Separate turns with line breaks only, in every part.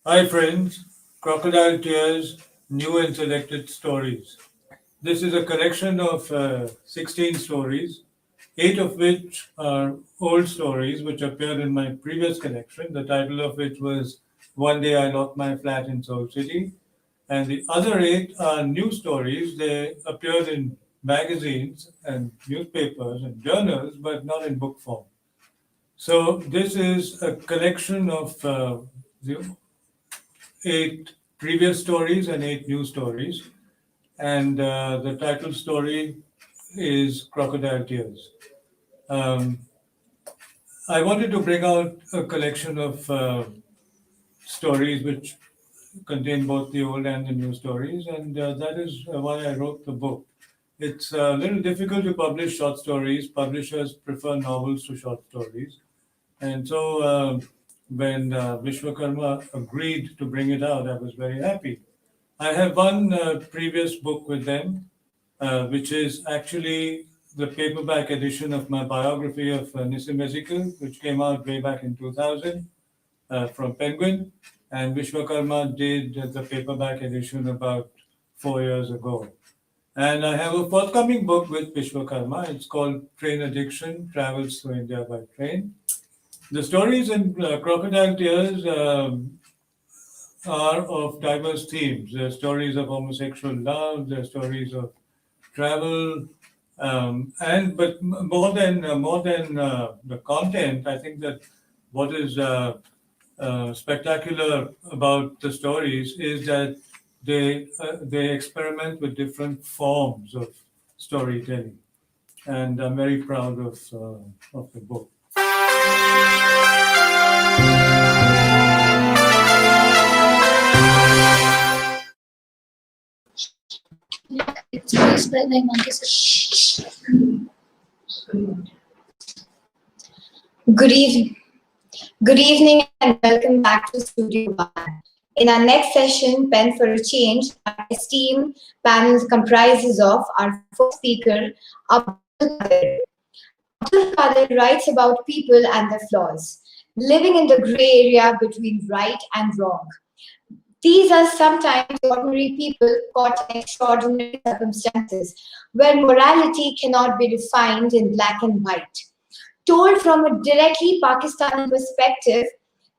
Hi friends, Crocodile Tears, New and Selected Stories. This is a collection of 16 stories, 8 of which are old stories which appeared in my previous collection, the title of which was One Day I Locked My Flat in Soul City. And the other 8 are new stories. They appeared in magazines and newspapers and journals, but not in book form. So this is a collection of the 8 previous stories and 8 new stories. And the title story is Crocodile Tears. Um, I wanted to bring out a collection of stories which contain both the old and the new stories, and that is why I wrote the book. It's a little difficult to publish short stories. Publishers prefer novels to short stories. And so when Vishwakarma agreed to bring it out, I was very happy. I have one previous book with them, which is actually the paperback edition of my biography of Nissim Ezekiel, which came out way back in 2000 from Penguin. And Vishwakarma did the paperback edition about 4 years ago. And I have a forthcoming book with Vishwakarma. It's called Train Addiction Travels Through India by Train. The stories in Crocodile Tears are of diverse themes. There are stories of homosexual love, there are stories of travel, and but more than the content, I think that what is spectacular about the stories is that they experiment with different forms of storytelling, and I'm very proud of the book.
Good evening. Good evening and welcome back to Studio One. In our next session, Pen for a Change, our esteemed panel comprises of our first speaker, Abdul Qadir. Abdul Qadir writes about people and their flaws, living in the gray area between right and wrong. These are sometimes ordinary people caught in extraordinary circumstances where morality cannot be defined in black and white. Told from a directly Pakistani perspective,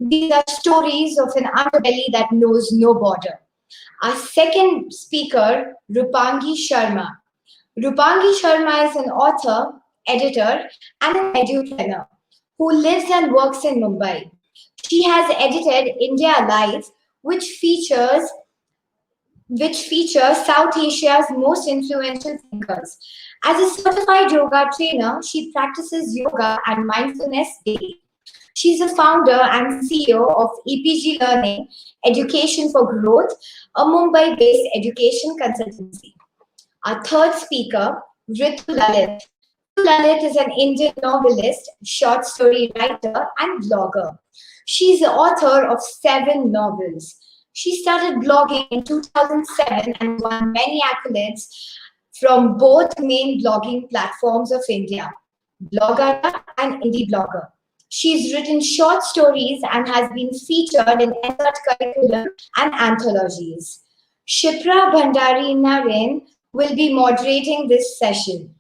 these are stories of an underbelly that knows no border. Our second speaker, Rupangi Sharma. Rupangi Sharma is an author, editor, and an edupreneur who lives and works in Mumbai. She has edited India Live, which features South Asia's most influential thinkers. As a certified yoga trainer, she practices yoga and mindfulness daily. She's a founder and CEO of EPG Learning, Education for Growth, a Mumbai-based education consultancy. Our third speaker, Ritu Lalit. Ritu Lalit is an Indian novelist, short story writer, and blogger. She's the author of 7 novels. She started blogging in 2007 and won many accolades from both main blogging platforms of India, Blogger and Indie Blogger. She's written short stories and has been featured in NCERT curriculum and anthologies. Shipra Bhandari Naren will be moderating this session.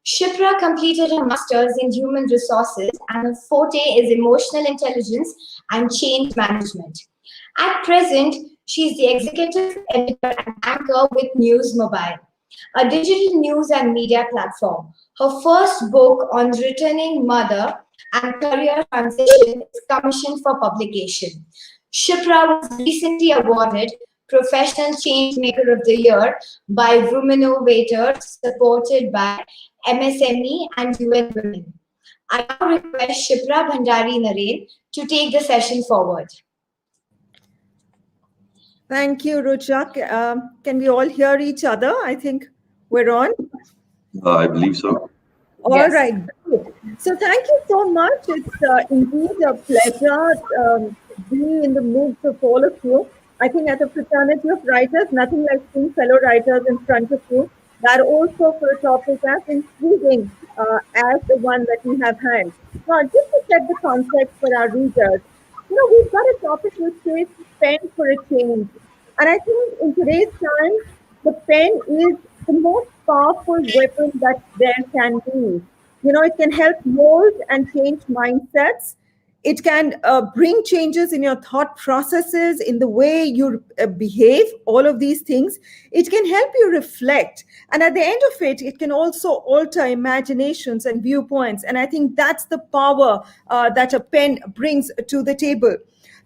Shipra completed her master's in human resources and her forte is emotional intelligence and change management. At present, she is the executive editor and anchor with News Mobile, a digital news and media platform. Her first book on returning mother and career transition is commissioned for publication. Shipra was recently awarded Professional Changemaker of the Year by Women supported by MSME and UN Women. I now request Shipra Bhandari Naren to take the session forward.
Thank you, Ruchak. Can we all hear each other? I think we're on.
I believe so.
All
Yes.
right. So thank you so much. It's indeed a pleasure being in the midst of all of you. I think at a fraternity of writers, nothing like seeing fellow writers in front of you. That also for a topic as intriguing as the one that we have had. Now, just to set the context for our readers, we've got a topic which says pen for a change. And I think in today's time, the pen is the most powerful weapon that there can be. It can help mold and change mindsets. It can bring changes in your thought processes, in the way you behave, all of these things. It can help you reflect. And at the end of it, it can also alter imaginations and viewpoints. And I think that's the power that a pen brings to the table.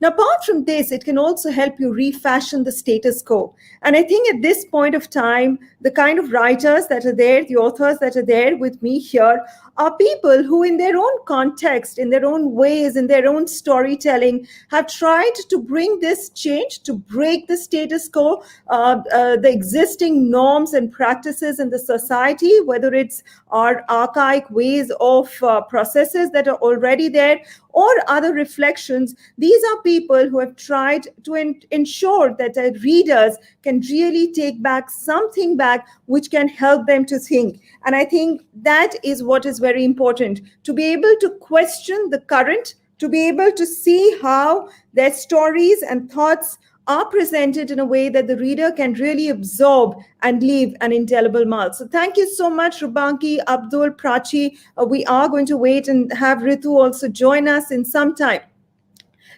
Now, apart from this, it can also help you refashion the status quo. And I think at this point of time, the kind of writers that are there, the authors that are there with me here, are people who, in their own context, in their own ways, in their own storytelling, have tried to bring this change, to break the status quo, the existing norms and practices in the society, whether it's our archaic ways of processes that are already there, or other reflections. These are people who have tried to ensure that their readers can really take back something back which can help them to think. And I think that is what is very important, to be able to question the current, to be able to see how their stories and thoughts are presented in a way that the reader can really absorb and leave an indelible mark. So thank you so much, Rubanki, Abdul, Prachi. We are going to wait and have Ritu also join us in some time.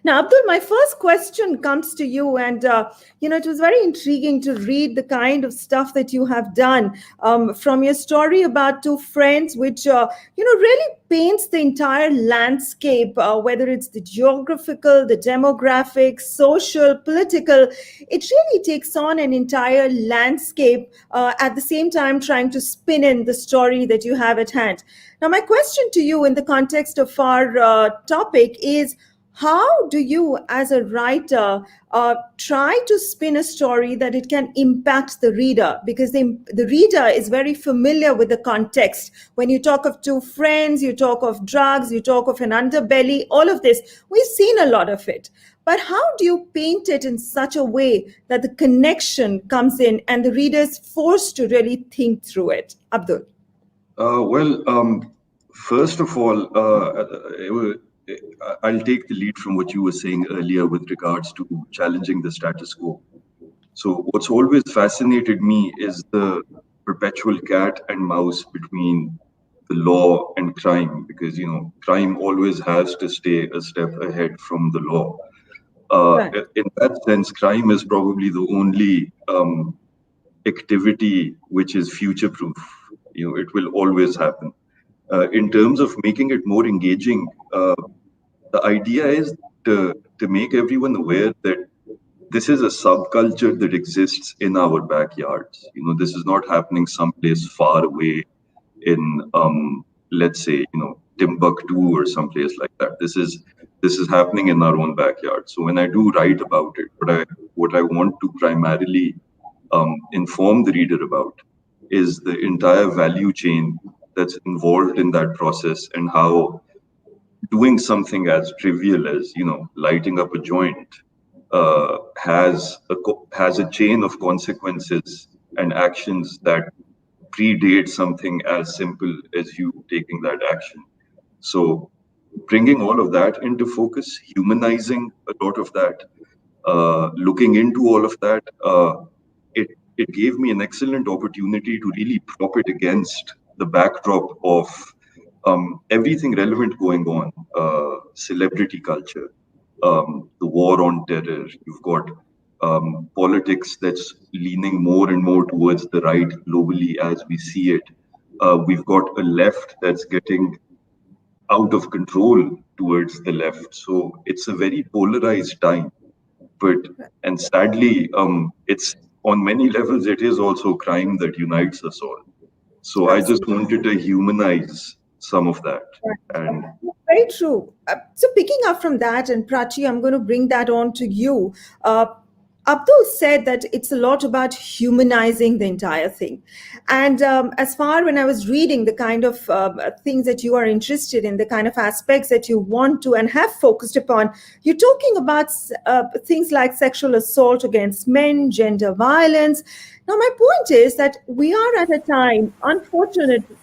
Now, Abdul, my first question comes to you, and it was very intriguing to read the kind of stuff that you have done from your story about two friends, which really paints the entire landscape, whether it's the geographical, the demographic, social, political. It really takes on an entire landscape, at the same time trying to spin in the story that you have at hand. Now, my question to you in the context of our topic is, how do you, as a writer, try to spin a story that it can impact the reader? Because the reader is very familiar with the context. When you talk of two friends, you talk of drugs, you talk of an underbelly, all of this, we've seen a lot of it. But how do you paint it in such a way that the connection comes in and the reader is forced to really think through it? Abdul.
First of all, I'll take the lead from what you were saying earlier with regards to challenging the status quo. So what's always fascinated me is the perpetual cat and mouse between the law and crime, because, crime always has to stay a step ahead from the law. Right. In that sense, crime is probably the only activity which is future-proof. It will always happen. In terms of making it more engaging, the idea is to make everyone aware that this is a subculture that exists in our backyards. This is not happening someplace far away in, let's say, Timbuktu or someplace like that. This is happening in our own backyard. So when I do write about it, what I want to primarily inform the reader about is the entire value chain that's involved in that process, and how doing something as trivial as lighting up a joint has a chain of consequences and actions that predate something as simple as you taking that action. So bringing all of that into focus, humanizing a lot of that, looking into all of that, it gave me an excellent opportunity to really prop it against the backdrop of everything relevant going on, celebrity culture, the war on terror. You've got politics that's leaning more and more towards the right globally as we see it. We've got a left that's getting out of control towards the left. So it's a very polarized time. And sadly, it's on many levels, it is also crime that unites us all. So I just wanted to humanize some of that. And
very true. So picking up from that, and Prachi, I'm going to bring that on to you. Abdul said that it's a lot about humanizing the entire thing. And as far when I was reading the kind of things that you are interested in, the kind of aspects that you want to and have focused upon, you're talking about things like sexual assault against men, gender violence. Now, my point is that we are at a time, unfortunately,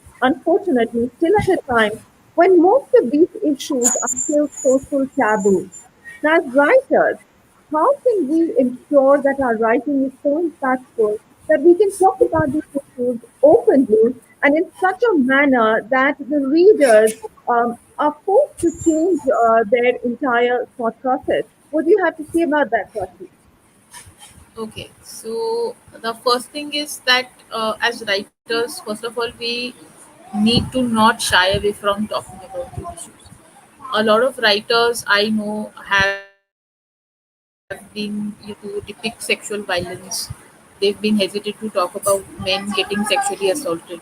still at a time when most of these issues are still social taboo. Now, as writers, how can we ensure that our writing is so impactful that we can talk about these issues openly and in such a manner that the readers are forced to change their entire thought process? What do you have to say about that, Prachi?
Okay, so the first thing is that as writers, first of all, we need to not shy away from talking about these issues. A lot of writers I know have been to depict sexual violence. They've been hesitant to talk about men getting sexually assaulted,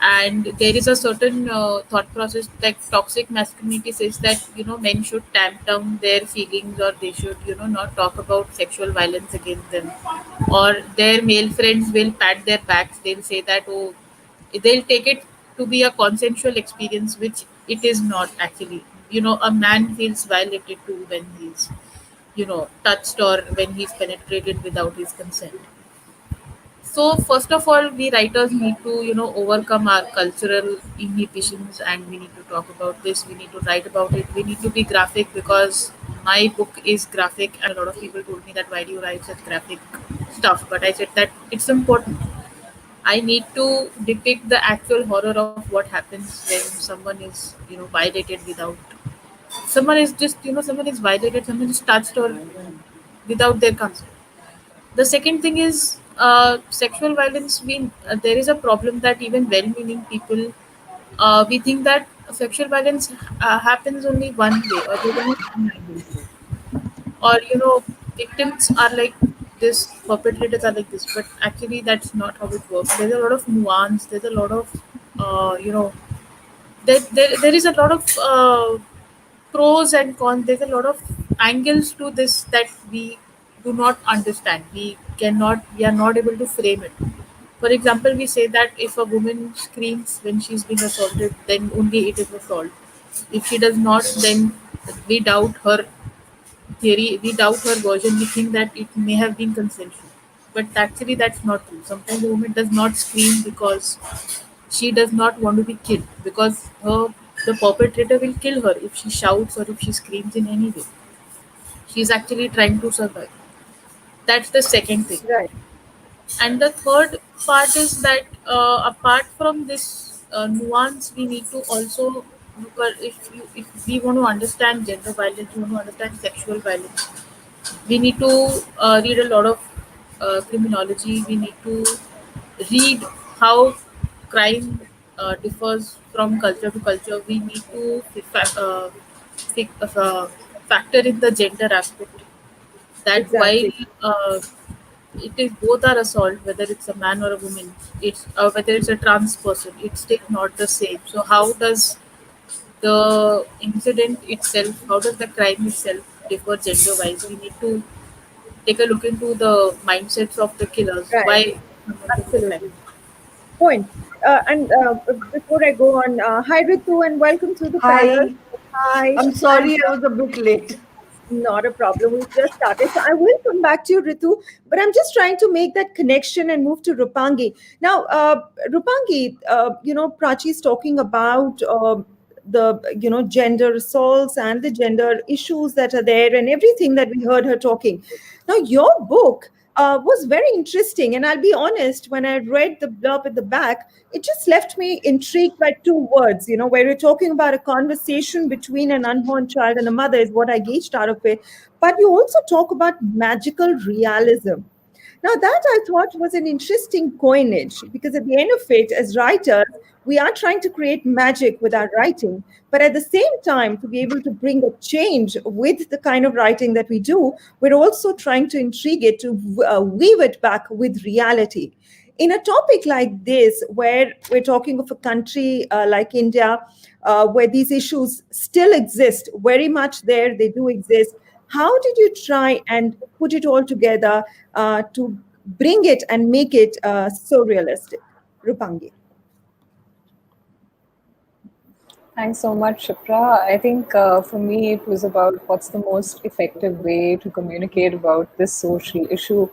and there is a certain thought process like toxic masculinity says that men should tamp down their feelings, or they should not talk about sexual violence against them, or their male friends will pat their backs, they'll say that, oh, they'll take it to be a consensual experience, which it is not actually. A man feels violated too when he's touched, or when he's penetrated without his consent. So first of all, we writers need to overcome our cultural inhibitions, and we need to talk about this. We need to write about it. We need to be graphic, because my book is graphic, and a lot of people told me that why do you write such graphic stuff? But I said that it's important. I need to depict the actual horror of what happens when someone is violated without. Someone is just someone is violated. Someone is touched or without their consent. The second thing is sexual violence. There is a problem that even well-meaning people, we think that sexual violence happens only one way, or there's only one angle to it. Or victims are like this, perpetrators are like this, but actually that's not how it works. There's a lot of nuance. There's a lot of there is a lot of pros and cons. There's a lot of angles to this that we do not understand. We are not able to frame it. For example, we say that if a woman screams when she's being assaulted, then only it is assault. If she does not, then we doubt her theory, we doubt her version, we think that it may have been consensual. But actually, that's not true. Sometimes the woman does not scream because she does not want to be killed, because the perpetrator will kill her if she shouts or if she screams in any way. She's actually trying to survive. That's the second thing.
Right.
And the third part is that apart from this nuance, we need to also look at, if we want to understand gender violence, we want to understand sexual violence, we need to read a lot of criminology. We need to read how crime differs from culture to culture. We need to factor in the gender aspect, that while
Exactly.
uh, it is both are assault, whether it's a man or a woman, it's whether it's a trans person, it's still not the same. So how does the incident itself, how does the crime itself differ gender wise? We need to take a look into the mindsets of the killers.
Right.
Why someone commits a crime?
Absolutely. Point. And before I go on, hi Ritu and welcome to the panel.
Hi,
Hi,
I'm
and
sorry I was a bit late.
not a problem. We just started. So I will come back to you, Ritu, but I'm just trying to make that connection and move to Rupangi. Now, Rupangi, Prachi is talking about the, gender assaults and the gender issues that are there and everything that we heard her talking. Now, your book was very interesting. And I'll be honest, when I read the blurb at the back, it just left me intrigued by two words, where you're talking about a conversation between an unborn child and a mother, is what I gauged out of it. But you also talk about magical realism. Now, that I thought was an interesting coinage, because at the end of it, as writers, we are trying to create magic with our writing. But at the same time, to be able to bring a change with the kind of writing that we do, we're also trying to intrigue it, to weave it back with reality. In a topic like this, where we're talking of a country like India, where these issues still exist, very much there, they do exist. How did you try and put it all together to bring it and make it so realistic? Rupangi.
Thanks so much, Shipra. I think for me, it was about what's the most effective way to communicate about this social issue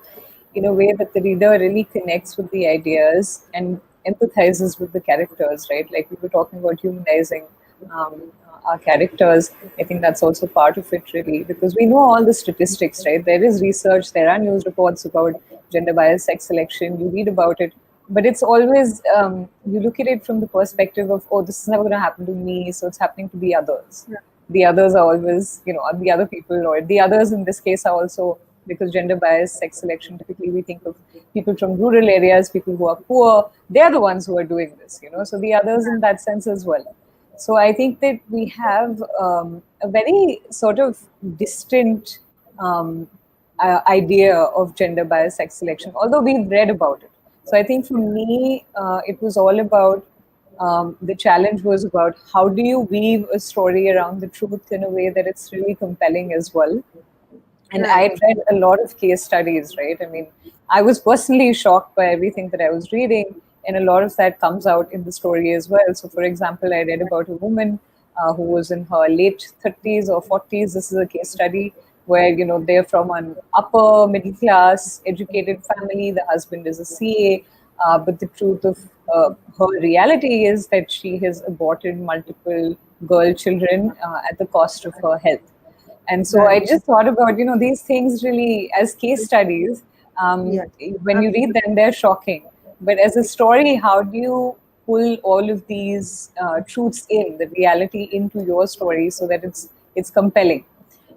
in a way that the reader really connects with the ideas and empathizes with the characters, right? Like we were talking about humanizing our characters. I think that's also part of it, really, because we know all the statistics, right? There is research, there are news reports about gender bias sex selection, you read about it, but it's always, you look at it from the perspective of, oh, this is never going to happen to me, so it's happening to the others. The others are always, are the other people, or the others in this case are also, because gender bias sex selection, typically we think of people from rural areas, people who are poor, they're the ones who are doing this, so the others in that sense as well. So I think that we have a very sort of distant idea of gender bias sex selection, although we've read about it. So I think for me, it was all about, the challenge was about how do you weave a story around the truth in a way that it's really compelling as well. And I read a lot of case studies, right? I mean, I was personally shocked by everything that I was reading, and a lot of that comes out in the story as well. So, for example, I read about a woman who was in her late 30s or 40s. This is a case study where, they're from an upper middle class, educated family. The husband is a CA. But the truth of her reality is that she has aborted multiple girl children at the cost of her health. And so I just thought about, these things really as case studies. When you read them, they're shocking. But as a story, how do you pull all of these truths in, the reality into your story so that it's compelling,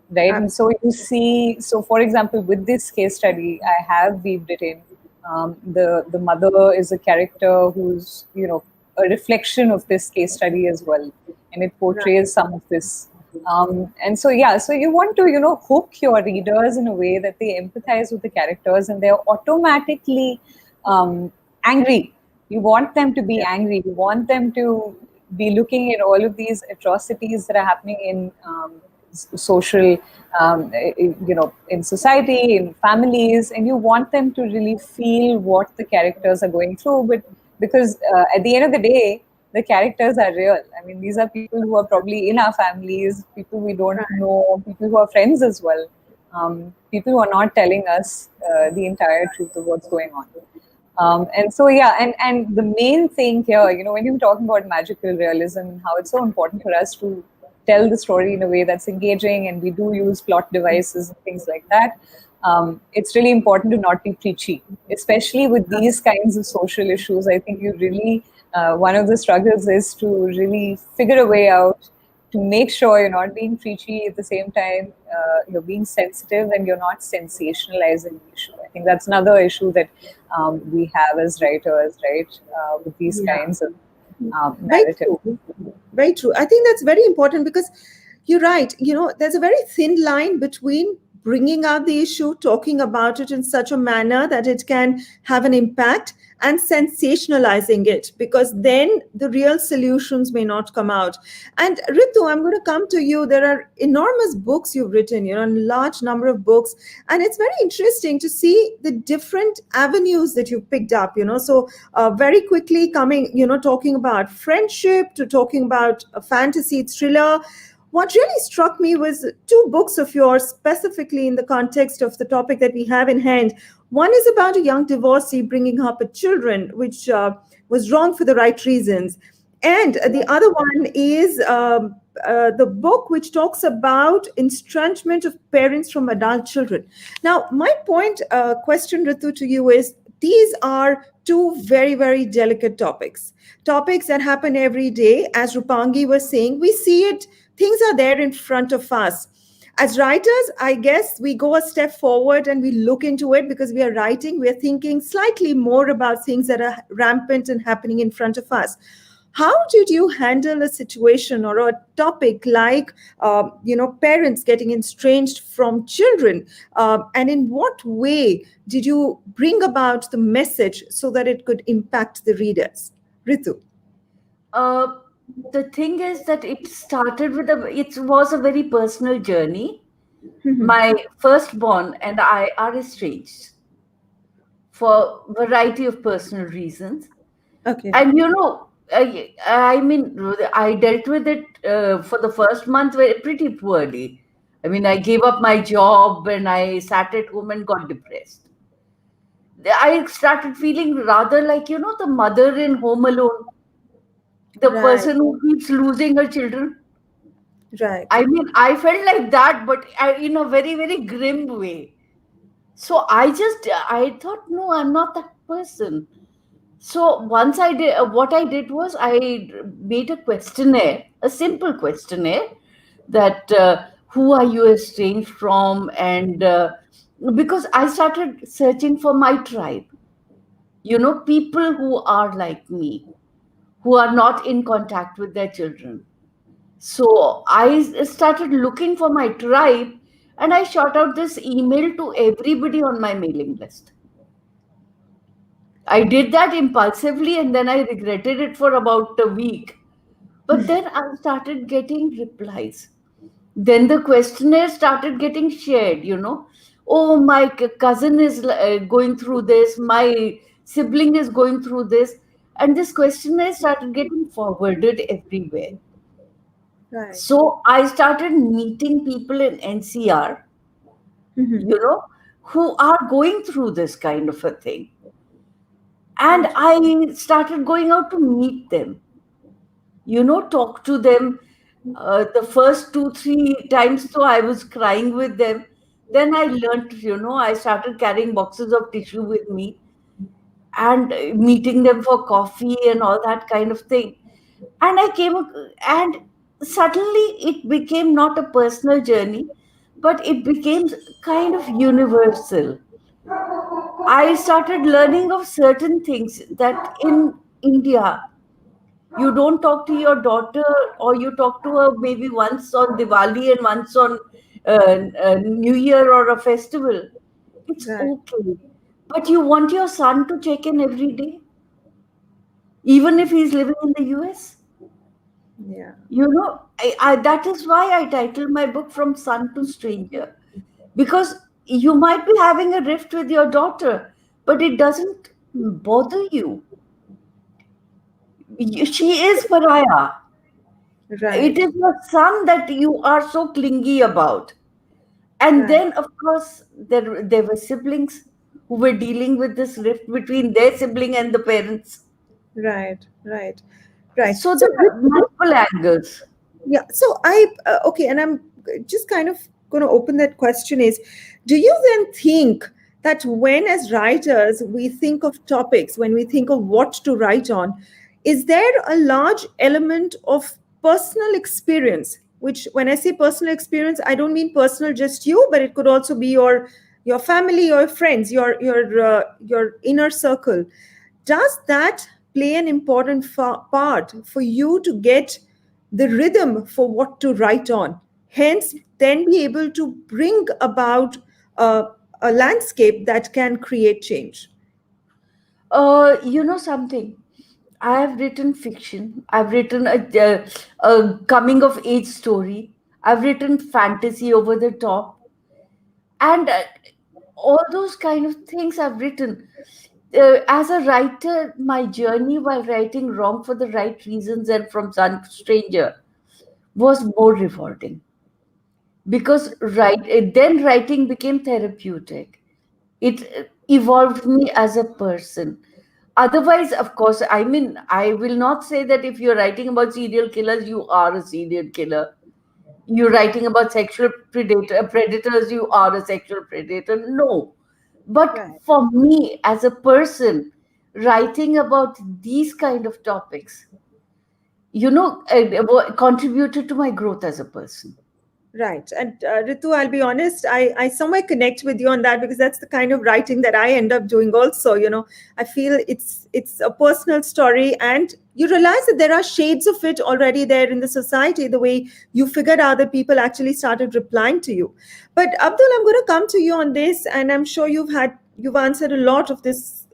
right? And so you see, so for example, with this case study, I have weaved it in. The mother is a character who's, a reflection of this case study as well. And it portrays some of this. And so, so you want to, hook your readers in a way that they empathize with the characters and they're automatically angry. You want them to be angry. You want them to be looking at all of these atrocities that are happening in social, in society, in families, and you want them to really feel what the characters are going through. But because at the end of the day, the characters are real. I mean, these are people who are probably in our families, people we don't know, people who are friends as well, people who are not telling us the entire truth of what's going on. And so, and the main thing here, when you're talking about magical realism and how it's so important for us to tell the story in a way that's engaging, and we do use plot devices and things like that, it's really important to not be preachy, especially with these kinds of social issues. I think you really, one of the struggles is to really figure a way out to make sure you're not being preachy at the same time, you're being sensitive and you're not sensationalizing the issue. I think that's another issue that we have as writers, right, with these kinds of narrative.
Very true. I think that's very important because you're right. There's a very thin line between bringing out the issue, talking about it in such a manner that it can have an impact, and sensationalizing it, because then the real solutions may not come out. And Ritu, I'm going to come to you. There are enormous books you've written, a large number of books. And it's very interesting to see the different avenues that you've picked up, So very quickly talking about friendship to talking about a fantasy thriller. What really struck me was 2 books of yours, specifically in the context of the topic that we have in hand. One is about a young divorcee bringing up children, which was wrong for the right reasons. And the other one is the book which talks about estrangement of parents from adult children. Now, my question, Ritu, to you is, these are 2 very, very delicate topics that happen every day. As Rupangi was saying, we see it. Things are there in front of us. As writers, I guess we go a step forward and we look into it because we are writing. We are thinking slightly more about things that are rampant and happening in front of us. How did you handle a situation or a topic like, parents getting estranged from children? And in what way did you bring about the message so that it could impact the readers? Ritu.
The thing is that it started with it was a very personal journey. My firstborn and I are estranged for a variety of personal reasons.
Okay.
And I dealt with it for the first month pretty poorly. I gave up my job and I sat at home and got depressed. I started feeling rather like, the mother in Home Alone. the
Right.
person who keeps losing her children.
Right.
I mean, I felt like that, but in a very, very grim way. So I thought, no, I'm not that person. So once I did, what I did was I made a questionnaire, a simple questionnaire, that who are you estranged from, and because I started searching for my tribe, people who are like me, who are not in contact with their children. So I started looking for my tribe, and I shot out this email to everybody on my mailing list. I did that impulsively, and then I regretted it for about a week. But then I started getting replies. Then the questionnaire started getting shared. Oh, my cousin is going through this, my sibling is going through this. And this questionnaire started getting forwarded everywhere.
Right.
So I started meeting people in NCR, who are going through this kind of a thing. And I started going out to meet them, talk to them. The first 2, 3 times, so I was crying with them. Then I learned, I started carrying boxes of tissue with me, and meeting them for coffee and all that kind of thing. And and suddenly it became not a personal journey, but it became kind of universal. I started learning of certain things that in India, you don't talk to your daughter, or you talk to her maybe once on Diwali and once on New Year or a festival. It's
Right.
okay. But you want your son to check in every day, even if he's living in the US.
Yeah.
That is why I titled my book From Son to Stranger. Because you might be having a rift with your daughter, but it doesn't bother you. She is pariah.
Right.
It is your son that you are so clingy about. And
Right.
then, of course, there were siblings who were dealing with this rift between their sibling and the parents.
Right. Right. Right.
So
So,
there are multiple angles.
yeah. So okay, and I'm just kind of going to open that question is, do you then think that when as writers we think of topics, when we think of what to write on, is there a large element of personal experience? Which, when I say personal experience, I don't mean personal just you, but it could also be your family, your friends, your inner circle. Does that play an important part for you to get the rhythm for what to write on? Hence, then be able to bring about a landscape that can create change.
You know something? I have written fiction. I've written a coming of age story. I've written fantasy over the top, and all those kind of things I've written. As a writer, my journey while writing Wrong for the Right Reasons and From Son to Stranger was more rewarding, because then writing became therapeutic. It evolved me as a person. Otherwise, of course, I mean, I will not say that if you're writing about serial killers, you are a serial killer. You're writing about sexual predators, you are a sexual predator. No. But
Right.
for me as a person, writing about these kind of topics, contributed to my growth as a person.
Right. And Ritu, I'll be honest, I somewhere connect with you on that, because that's the kind of writing that I end up doing also. I feel it's a personal story, and you realize that there are shades of it already there in the society, the way you figured out that people actually started replying to you. But Abdul, I'm going to come to you on this, and I'm sure you've answered a lot of this,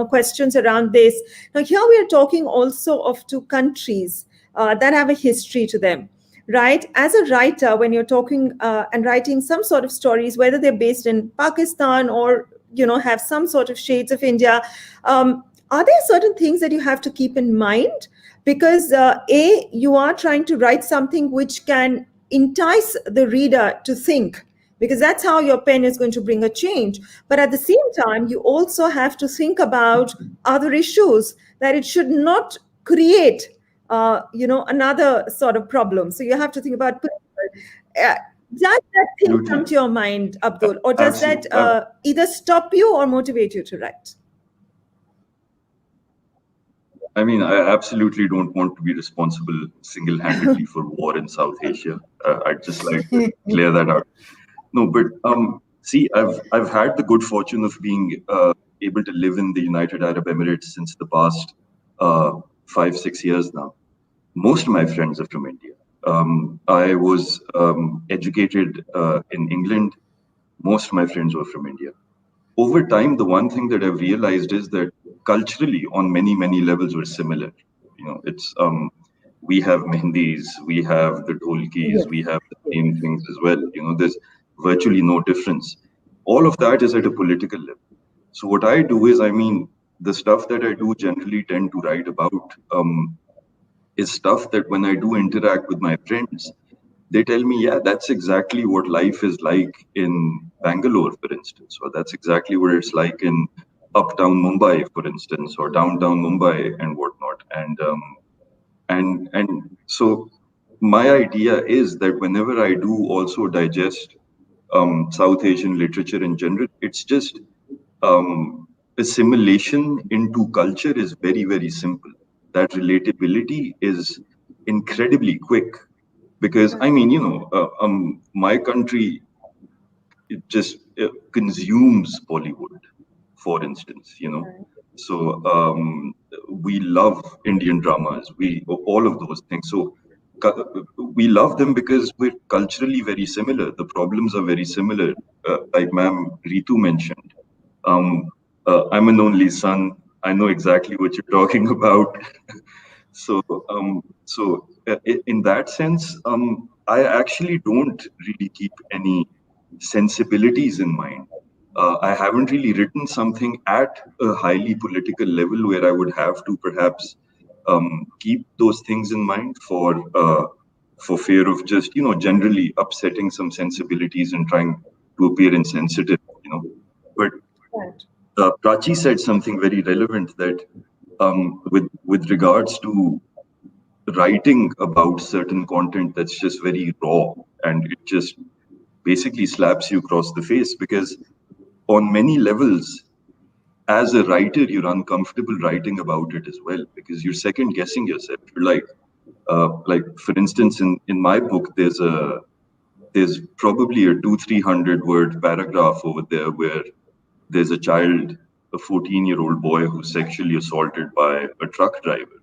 questions around this. Now, here we are talking also of two countries that have a history to them. Right, as a writer, when you're talking and writing some sort of stories, whether they're based in Pakistan or have some sort of shades of India, are there certain things that you have to keep in mind? Because you are trying to write something which can entice the reader to think, because that's how your pen is going to bring a change. But at the same time, you also have to think about other issues, that it should not create another sort of problem. So you have to think about does that thing
Absolutely.
come to your mind, Abdul, or does that either stop you or motivate you to write?
I mean, I absolutely don't want to be responsible single-handedly for war in South Asia. I'd just like to clear that out. No, but see, I've had the good fortune of being able to live in the United Arab Emirates since the past 5-6 years now. Most of my friends are from India. I was educated in England. Most of my friends were from India. Over time, the one thing that I've realized is that culturally, on many levels, we're similar. It's we have mehendis, we have the dholkis, we have the same things as well. There's virtually no difference. All of that is at a political level. So what I do is, the stuff that I do generally tend to write about is stuff that when I do interact with my friends, they tell me, yeah, that's exactly what life is like in Bangalore, for instance, or that's exactly what it's like in uptown Mumbai, for instance, or downtown Mumbai and whatnot. And so my idea is that whenever I do also digest South Asian literature in general, it's just assimilation into culture is very simple. That relatability is incredibly quick. Because my country, it just consumes Bollywood, for instance. So we love Indian dramas, all of those things. So we love them because we're culturally very similar. The problems are very similar, like Ma'am Ritu mentioned. I'm an only son. I know exactly what you're talking about. So in that sense, I actually don't really keep any sensibilities in mind. I haven't really written something at a highly political level where I would have to perhaps keep those things in mind for fear of just generally upsetting some sensibilities and trying to appear insensitive. But Prachi said something very relevant that with regards to writing about certain content that's just very raw and it just basically slaps you across the face, because on many levels, as a writer, you're uncomfortable writing about it as well, because you're second guessing yourself. You're like for instance, in my book, there's probably a 200-300 word paragraph over there where there's a child, a 14-year-old boy who's sexually assaulted by a truck driver.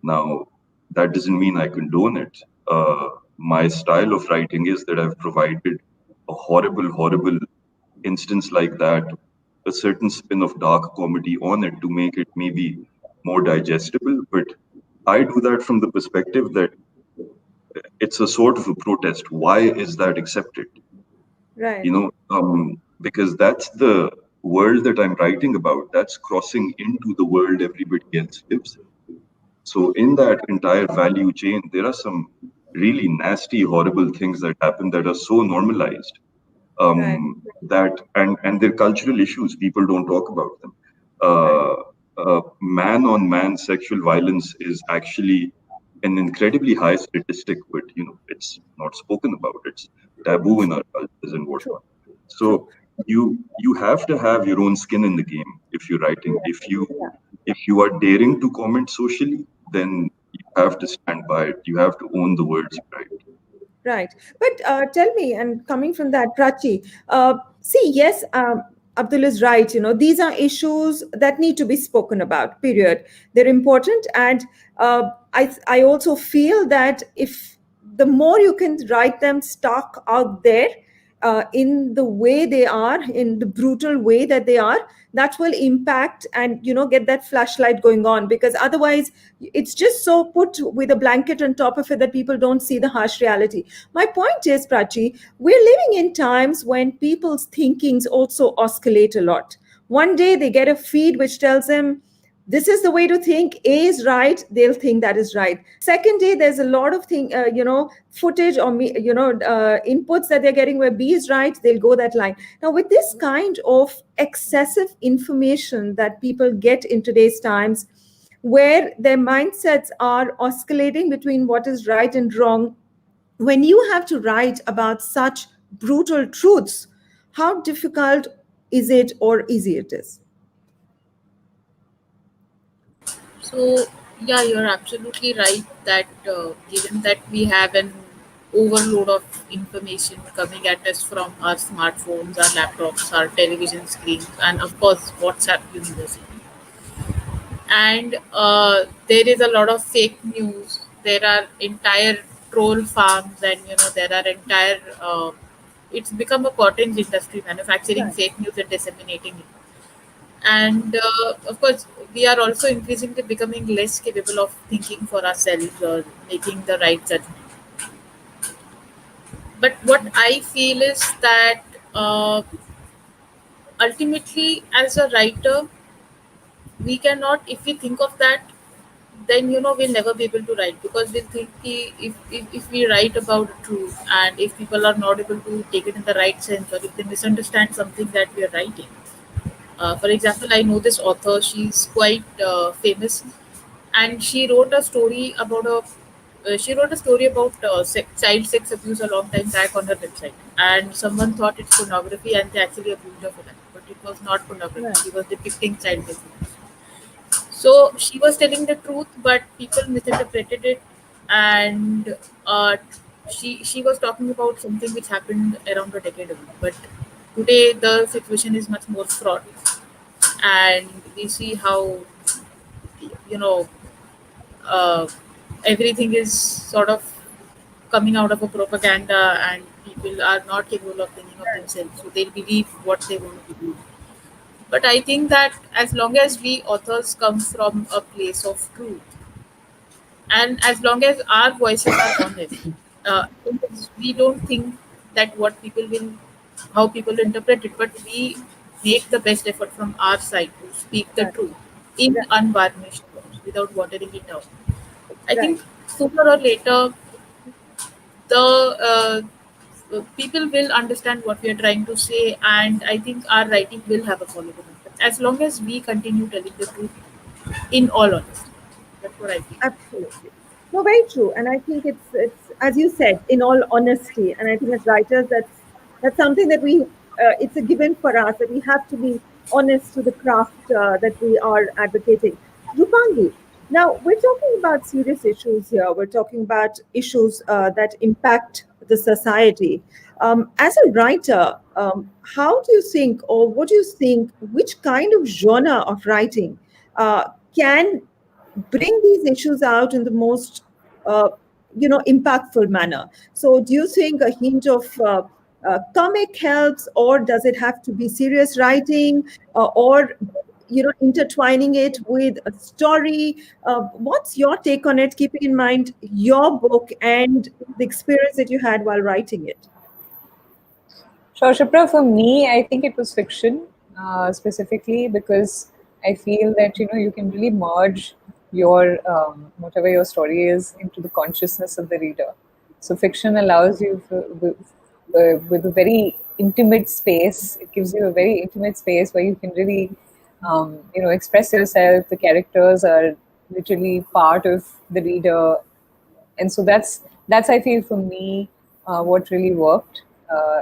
Now, that doesn't mean I condone it. My style of writing is that I've provided a horrible instance like that, a certain spin of dark comedy on it to make it maybe more digestible. But I do that from the perspective that it's a sort of a protest. Why is that accepted?
Right.
Because that's the world that I'm writing about. That's crossing into the world everybody else lives in. So in that entire value chain, there are some really nasty, horrible things that happen that are so normalized that and they're cultural issues. People don't talk about them. Man-on-man sexual violence is actually an incredibly high statistic, but it's not spoken about. It's taboo in our cultures and whatnot. So you have to have your own skin in the game if you're writing. If you are daring to comment socially, then you have to stand by it. You have to own the words you write.
Right. But tell me, and coming from that, Prachi, see, yes, Abdul is right. These are issues that need to be spoken about, period. They're important. And I also feel that if the more you can write them stark out there, in the way they are, in the brutal way that they are, that will impact and get that flashlight going on, because otherwise it's just so put with a blanket on top of it that people don't see the harsh reality. My point is, Prachi, we're living in times when people's thinkings also oscillate a lot. One day they get a feed which tells them this is the way to think, A is right, they'll think that is right. Second day, there's a lot of footage or inputs that they're getting where B is right, they'll go that line. Now, with this kind of excessive information that people get in today's times, where their mindsets are oscillating between what is right and wrong. When you have to write about such brutal truths, how difficult is it or easy it is?
So, yeah, you're absolutely right that given that we have an overload of information coming at us from our smartphones, our laptops, our television screens, and of course, WhatsApp University. And there is a lot of fake news. There are entire troll farms, and there are entire. It's become a cottage industry, manufacturing
Right.
fake news and disseminating it. And of course, we are also increasingly becoming less capable of thinking for ourselves or making the right judgment. But what I feel is that uh, ultimately, as a writer, we cannot, if we think of that, then we'll never be able to write, because we think if we write about truth, and if people are not able to take it in the right sense, or if they misunderstand something that we are writing. For example, I know this author, she's quite famous, and she wrote a story about child sex abuse a long time back on her website, and someone thought it's pornography, and they actually abused her for that, but it was not pornography.
Right.
She was depicting child abuse. So she was telling the truth, but people misinterpreted it, and uh, she was talking about something which happened around a decade ago. But today the situation is much more fraught, and we see how you know uh, everything is sort of coming out of a propaganda, and people are not capable of thinking of themselves, so they believe what they want to believe. But I think that as long as we authors come from a place of truth, and as long as our voices are honest, we don't think that how people interpret it, but we make the best effort from our side to speak the
Right.
truth in
Right.
unvarnished terms without watering it down. I
Right.
think sooner or later the people will understand what we are trying to say, and I think our writing will have a following effect as long as we continue telling the truth in all honesty. That's what I feel.
Absolutely. No, very true. And I think it's as you said, in all honesty. And I think as writers, that's something that it's a given for us that we have to be honest to the craft that we are advocating. Rupangi, now we're talking about serious issues here. We're talking about issues that impact the society. As a writer, how do you think, or what do you think, which kind of genre of writing can bring these issues out in the most uh, impactful manner? So do you think a hint of comic helps, or does it have to be serious writing, or intertwining it with a story? What's your take on it, keeping in mind your book and the experience that you had while writing it?
Sure, Shipra, for me, I think it was fiction, specifically because I feel that you can really merge your whatever your story is into the consciousness of the reader. So fiction allows you with a very intimate space. It gives you a very intimate space where you can really express yourself. The characters are literally part of the reader, and so that's I feel for me what really worked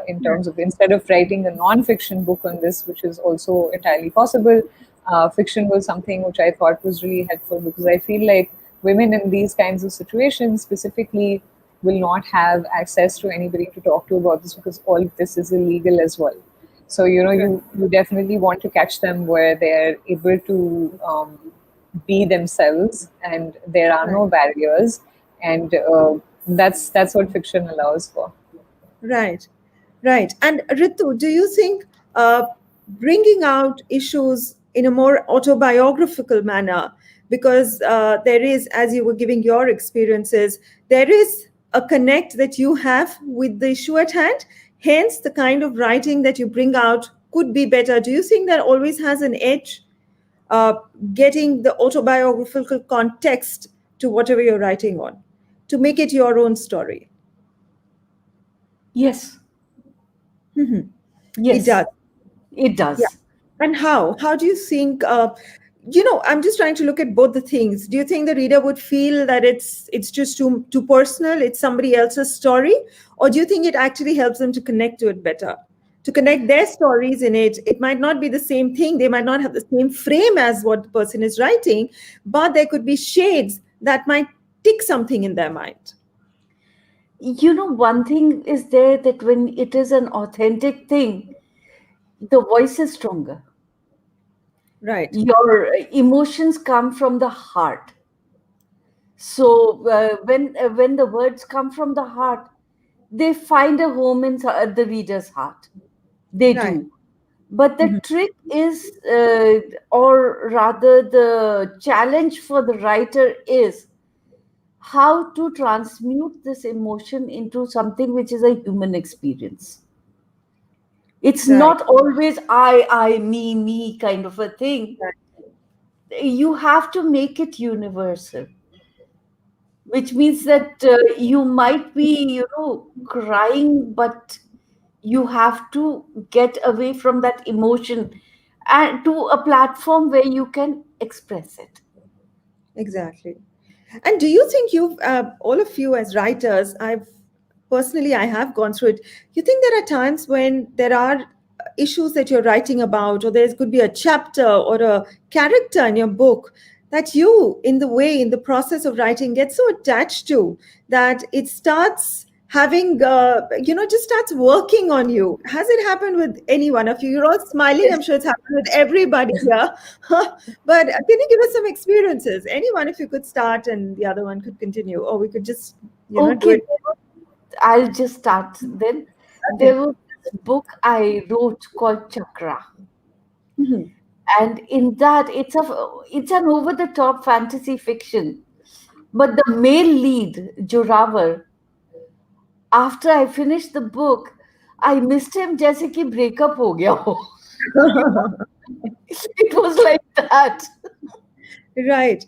in terms of, instead of writing a non-fiction book on this, which is also entirely possible, fiction was something which I thought was really helpful, because I feel like women in these kinds of situations specifically will not have access to anybody to talk to about this, because all of this is illegal as well. So you definitely want to catch them where they're able to be themselves, and there are no barriers, and that's what fiction allows for.
Right, right. And Ritu, do you think bringing out issues in a more autobiographical manner, because there is, as you were giving your experiences, there is a connect that you have with the issue at hand, hence the kind of writing that you bring out could be better? Do you think that always has an edge, uh, getting the autobiographical context to whatever you're writing on, to make it your own story?
Yes,
It
yes,
does.
it
Yeah.
does.
And how? How do you think? I'm just trying to look at both the things. Do you think the reader would feel that it's just too personal, it's somebody else's story, or do you think it actually helps them to connect to it better, to connect their stories in it? It might not be the same thing, they might not have the same frame as what the person is writing, but there could be shades that might tick something in their mind.
One thing is there, that when it is an authentic thing, the voice is stronger.
Right.
Your emotions come from the heart. So when the words come from the heart, they find a home in the reader's heart. They
Right.
do. But the trick is, or rather the challenge for the writer is how to transmute this emotion into something which is a human experience. It's
Right.
not always I, me kind of a thing. You have to make it universal, which means that you might be, crying, but you have to get away from that emotion and to a platform where you can express it.
Exactly. And do you think all of you as writers, I have gone through it. You think there are times when there are issues that you're writing about, or there could be a chapter or a character in your book that you, in the process of writing, get so attached to that it starts having, just starts working on you? Has it happened with any one of you? You're all smiling. I'm sure it's happened with everybody here. But can you give us some experiences? Anyone, if you could start and the other one could continue, or we could just, do
Okay,
it.
I'll just start then. There was this book I wrote called Chakra.
Mhm.
And in that, it's an over-the-top fantasy fiction. But the male lead, Joravar, after I finished the book, I missed him जैसे कि breakup हो गया हो. It was like that.
Right.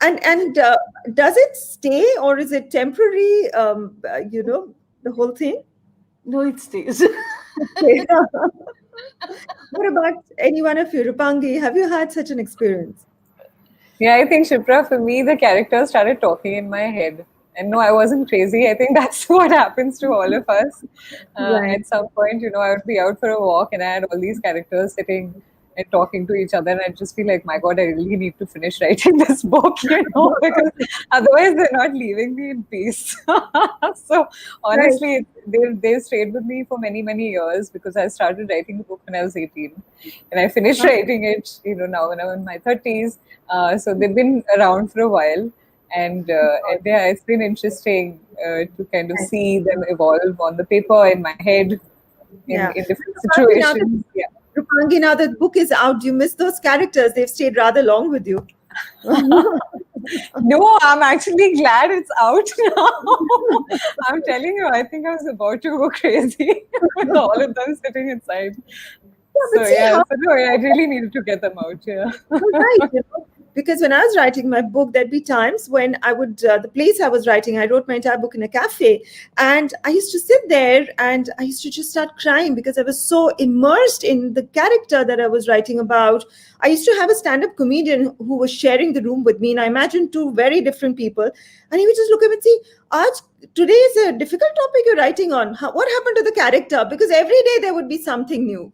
And does it stay, or is it temporary? The whole thing.
No, it stays.
Okay. What about any one of you, Rupangi? Have you had such an experience?
Yeah, I think Shipra, for me, the characters started talking in my head. And no, I wasn't crazy. I think that's what happens to all of us.
Right.
At some point, I would be out for a walk and I had all these characters sitting and talking to each other. And I'd just feel like, my God, I really need to finish writing this book, because otherwise they're not leaving me in peace. So honestly, they've stayed with me for many, many years, because I started writing the book when I was 18. And I finished writing it, now when I'm in my 30s. So they've been around for a while. And yeah, it's been interesting to kind of see them evolve on the paper, in my head, in different situations. Yeah.
Rupangi, now the book is out. Do you miss those characters? They've stayed rather long with you.
No, I'm actually glad it's out now. I'm telling you, I think I was about to go crazy with all of them sitting inside.
but see how-
No, I really needed to get them out. Yeah.
Right. Because when I was writing my book, there'd be times when I would, the place I was writing, I wrote my entire book in a cafe, and I used to sit there and I used to just start crying because I was so immersed in the character that I was writing about. I used to have a stand-up comedian who was sharing the room with me, and I imagined two very different people, and he would just look at me and say, today is a difficult topic you're writing on. What happened to the character? Because every day there would be something new.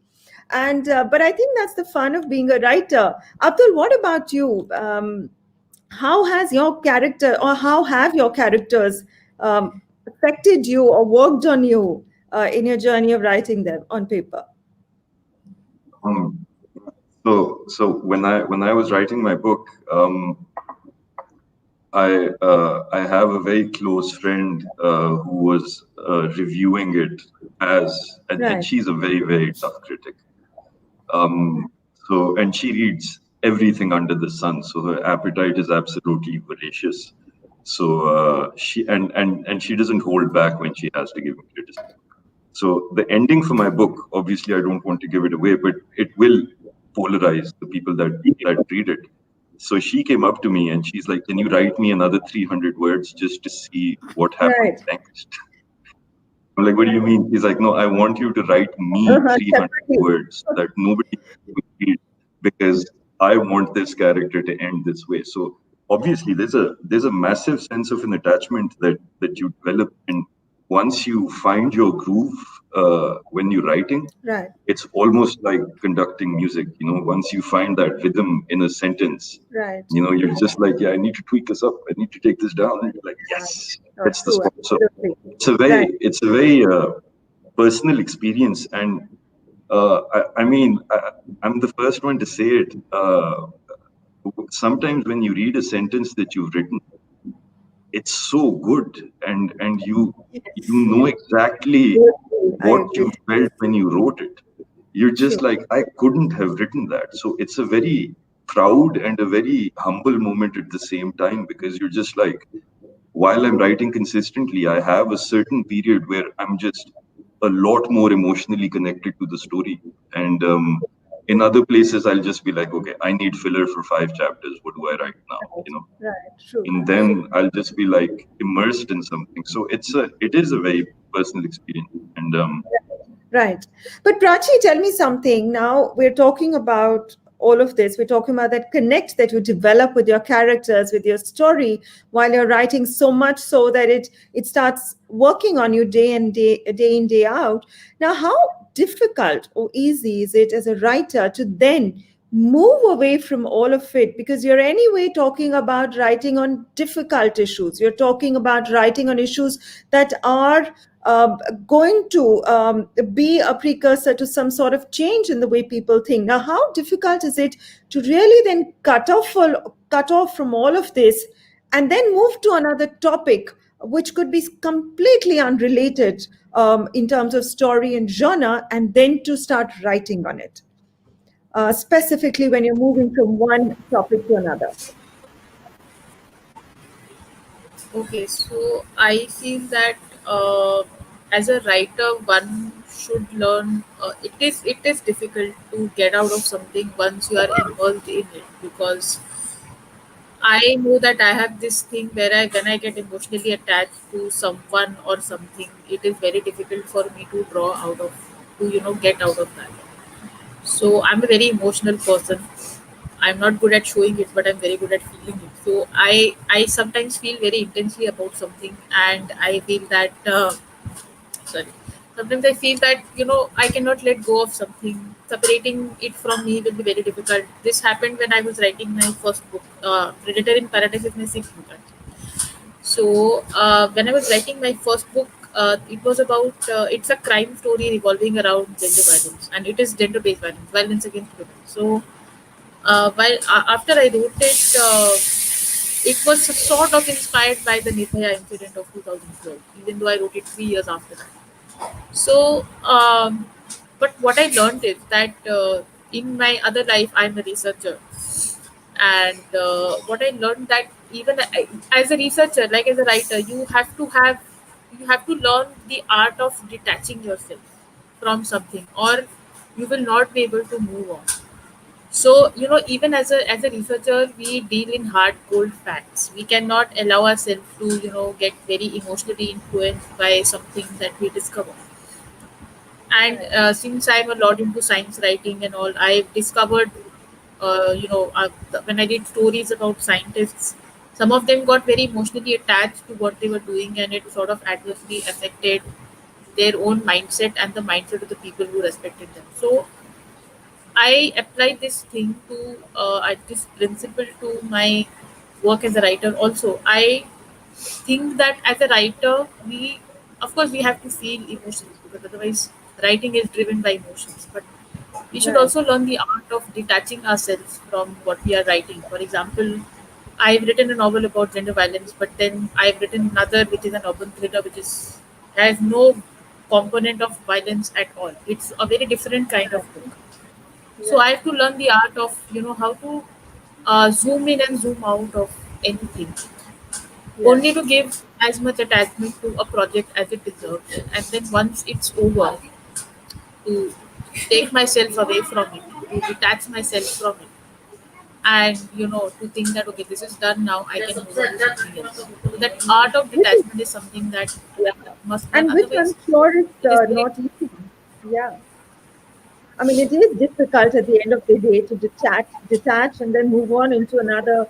And but I think that's the fun of being a writer. Abdul, what about you? How has your character, or how have your characters affected you or worked on you in your journey of writing them on paper?
So when I was writing my book, I have a very close friend who was reviewing it and she's a very, very tough critic. And she reads everything under the sun, so her appetite is absolutely voracious. So she doesn't hold back when she has to give me criticism. So the ending for my book, obviously, I don't want to give it away, but it will polarize the people that read it. So she came up to me and she's like, "Can you write me another 300 words just to see what happens next?" I'm like, "What do you mean?" He's like, "No, I want you to write me 300 words that nobody will read, because I want this character to end this way. So obviously there's a massive sense of an attachment that you develop, and once you find your groove when you're writing,
Right.
it's almost like conducting music. Once you find that rhythm in a sentence,
Right.
you're just like, yeah, I need to tweak this up, I need to take this down, and you're like, yes, that's the
True.
spot. So
Absolutely.
it's a very personal experience, and I mean, I'm the first one to say it. Sometimes when you read a sentence that you've written, it's so good, and you know exactly what you felt when you wrote it. You're just like, I couldn't have written that. So it's a very proud and a very humble moment at the same time, because you're just like, while I'm writing consistently, I have a certain period where I'm just a lot more emotionally connected to the story. And in other places, I'll just be like, okay, I need filler for 5 chapters. What do I write now?
Right. True.
And then I'll just be like immersed in something. So it is a very personal experience. And
Right. But Prachi, tell me something. Now we're talking about all of this. We're talking about that connect that you develop with your characters, with your story, while you're writing, so much so that it starts working on you day in, day out. Now, how difficult or easy is it as a writer to then move away from all of it? Because you're anyway talking about writing on difficult issues. You're talking about writing on issues that are going to be a precursor to some sort of change in the way people think. Now, how difficult is it to really then cut off from all of this and then move to another topic, which could be completely unrelated in terms of story and genre, and then to start writing on it, specifically when you're moving from one topic to another?
Okay, so I feel that as a writer, one should learn. It is difficult to get out of something once you are involved in it, because I know that I have this thing where when I get emotionally attached to someone or something, it is very difficult for me to draw out of, to get out of that. So I'm a very emotional person. I'm not good at showing it, but I'm very good at feeling it. So I sometimes feel very intensely about something, and I feel that sorry. Sometimes I feel that I cannot let go of something. Separating it from me will be very difficult. This happened when I was writing my first book. Predator in Paradise is my sixth book, actually. So when I was writing my first book, it was about it's a crime story revolving around gender violence, and it is gender-based violence, violence against women. So after I wrote it, it was sort of inspired by the Nirbhaya incident of 2012, even though I wrote it 3 years after that. So, but what I learned is that in my other life, I'm a researcher, and what I learned that even as a researcher, like as a writer, you have to learn the art of detaching yourself from something, or you will not be able to move on. So, even as a researcher, we deal in hard, cold facts. We cannot allow ourselves to, get very emotionally influenced by something that we discover. And since I'm a lot into science writing and all, I've discovered, when I did stories about scientists, some of them got very emotionally attached to what they were doing, and it sort of adversely affected their own mindset and the mindset of the people who respected them. So I applied this thing to this principle to my work as a writer. Also, I think that as a writer, of course, we have to feel emotions, because otherwise, writing is driven by emotions. But we should
Right.
also learn the art of detaching ourselves from what we are writing. For example, I've written a novel about gender violence, but then I've written another which is an urban thriller, which is has no component of violence at all. It's a very different kind of book. So I have to learn the art of how to zoom in and zoom out of anything, only to give as much attachment to a project as it deserves, and then once it's over, to take myself away from it, to detach myself from it, and to think that okay, this is done now. I can move on to something else. So that art of detachment is something that must learn.
And which I'm
Otherwise,
sure is
it is very
not easy. Yeah. I mean, it is difficult at the end of the day to detach and then move on into another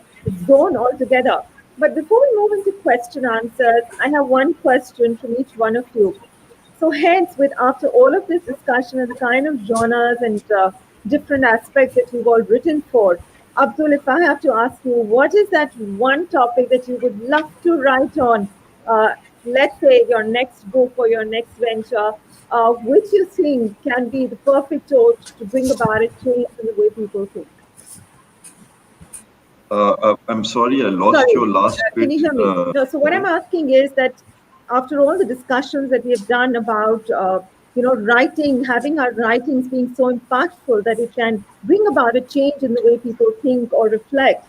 zone altogether. But before we move into question answers, I have one question from each one of you. So hence, with after all of this discussion and the kind of genres and different aspects that you've all written for, Abdul, if I have to ask you, what is that one topic that you would love to write on? Let's say your next book or your next venture, which you think can be the perfect torch to bring about a change in the way people think.
I'm sorry, I lost
Sorry,
your last bit.
can you hear me? No, so what I'm asking is that after all the discussions that we have done about writing, having our writings being so impactful that it can bring about a change in the way people think or reflect,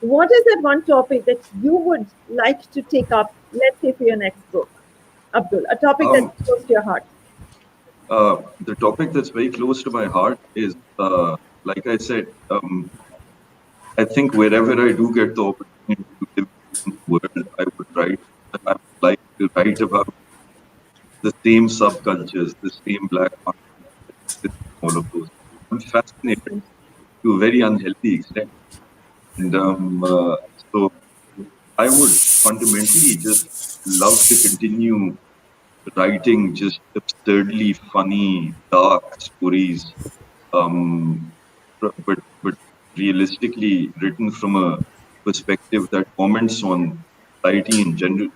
what is that one topic that you would like to take up, let's say, for your next book, Abdul? A topic that's close to your heart.
The topic that's very close to my heart is, like I said, I think wherever I do get the opportunity to live in the world, I would like to write about the same subcultures, the same black market, all of those. I'm fascinated to a very unhealthy extent. And so I would fundamentally just love to continue writing just absurdly funny, dark stories, but realistically written from a perspective that comments on society in general.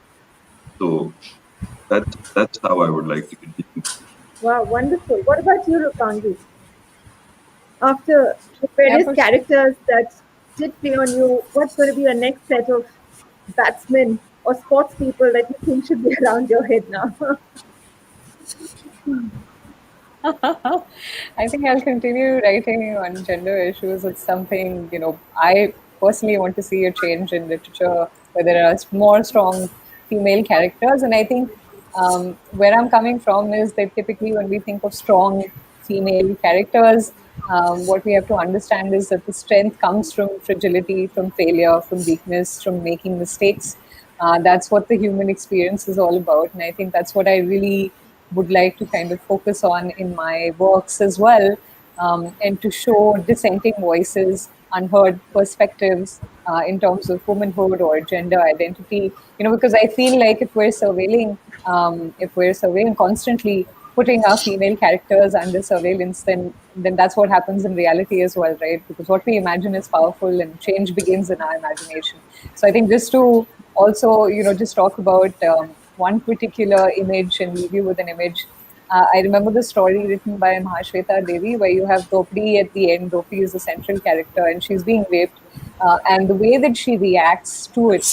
So that's how I would like to continue.
Wow, wonderful. What about you, Rupangi? After the various
for sure.
characters that did play on you, what's going to be your next set of batsmen or sports people that you think should be around your head now?
I think I'll continue writing on gender issues. It's something, I personally want to see a change in literature where there are more strong female characters. And I think where I'm coming from is that typically when we think of strong female characters, what we have to understand is that the strength comes from fragility, from failure, from weakness, from making mistakes. That's what the human experience is all about. And I think that's what I really would like to kind of focus on in my works as well, and to show dissenting voices, unheard perspectives in terms of womanhood or gender identity. Because I feel like if we're surveilling constantly, putting our female characters under surveillance, then that's what happens in reality as well, right? Because what we imagine is powerful, and change begins in our imagination. So I think just to also, just talk about one particular image and leave you with an image. I remember the story written by Mahashweta Devi, where you have Dopri at the end. Dopri is the central character, and she's being raped. And the way that she reacts to it,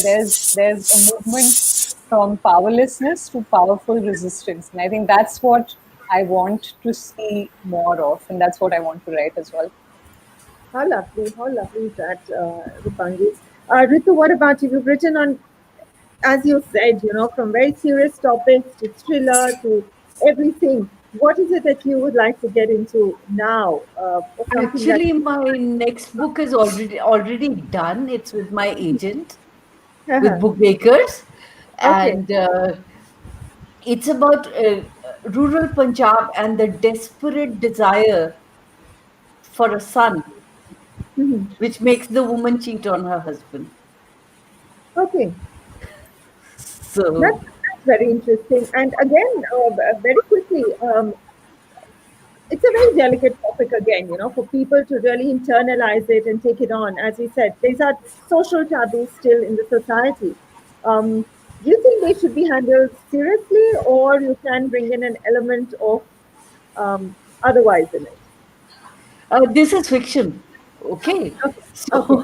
there's a movement from powerlessness to powerful resistance. And I think that's what I want to see more of, and that's what I want to write as well.
How lovely is that, Rupangi. Ritu, what about you? You've written on, as you said, from very serious topics to thriller to everything. What is it that you would like to get into now?
Actually, my next book is already done. It's with my agent, with Bookmakers, and it's about rural Punjab and the desperate desire for a son, which makes the woman cheat on her husband.
Okay.
So
that's very interesting. And again, very quickly, it's a very delicate topic again, for people to really internalize it and take it on. As we said, these are social taboos still in the society. Do you think they should be handled seriously, or you can bring in an element of otherwise in it?
this is fiction. Okay. So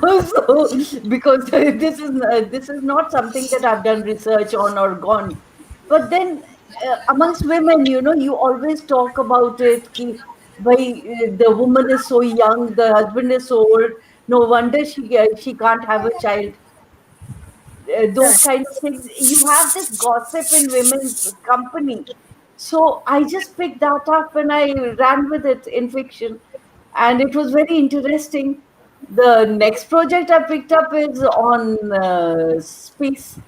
because this is not something that I've done research on or gone. But then amongst women, you always talk about it. The woman is so young, the husband is so old. No wonder she can't have a child. Those kind of things. You have this gossip in women's company. So I just picked that up and I ran with it in fiction. And it was very interesting. The next project I picked up is on space,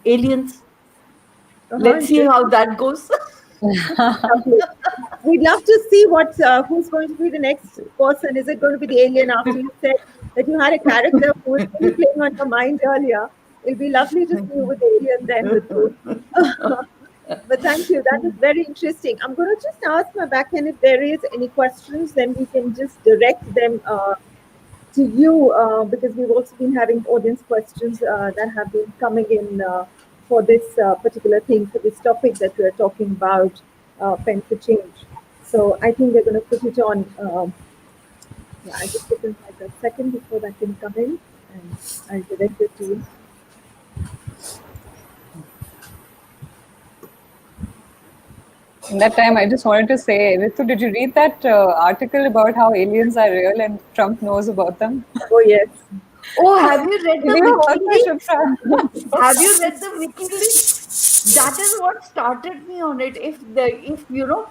aliens. Let's see how that goes.
Lovely. We'd love to see who's going to be the next person. Is it going to be the alien after you said that you had a character who was really playing on your mind earlier? It'll be lovely to see you with the alien then with you. But thank you. That is very interesting. I'm going to just ask my backend if there is any questions, then we can just direct them to you because we've also been having audience questions that have been coming in for this particular thing, for this topic that we're talking about, Pen for Change. So I think we're going to put it on. Yeah, I just put in like a second before that can come in, and I'll direct it to you.
In that time, I just wanted to say, Ritu, did you read that article about how aliens are real and Trump knows about them?
Oh, yes.
Oh, have you read the
Did you also,
WikiLeaks?
Shubhra?
Have you read the WikiLeaks? That is what started me on it. If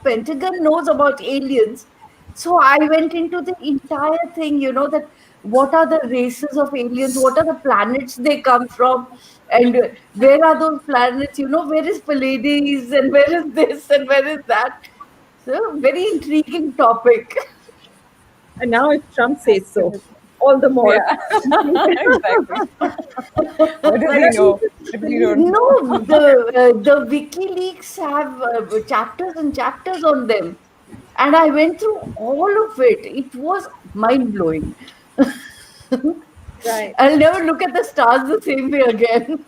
Pentagon knows about aliens, so I went into the entire thing. That what are the races of aliens? What are the planets they come from, and where are those planets? Where is Pleiades and where is this and where is that? So very intriguing topic.
And now if Trump says so, all the more.
Yeah, exactly. What does he know? That we don't know.
No, the WikiLeaks have chapters and chapters on them, and I went through all of it. It was mind blowing.
Right.
I'll never look at the stars the same way again.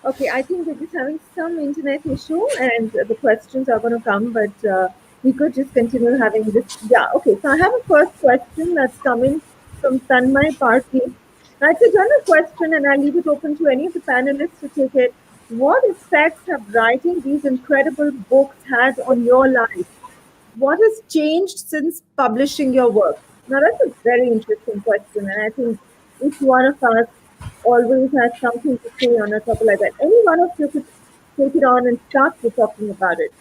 Okay, I think we're just having some internet issue and the questions are going to come, but we could just continue having this. Yeah, okay. So I have a first question that's coming from Tanmay Parthi. That's a general question and I'll leave it open to any of the panelists to take it. What effects have writing these incredible books had on your life? What has changed since publishing your work? Now, that's a very interesting question, and I think each one of us always has something to say on a topic like that. Any one of you could take it on and start with talking about it.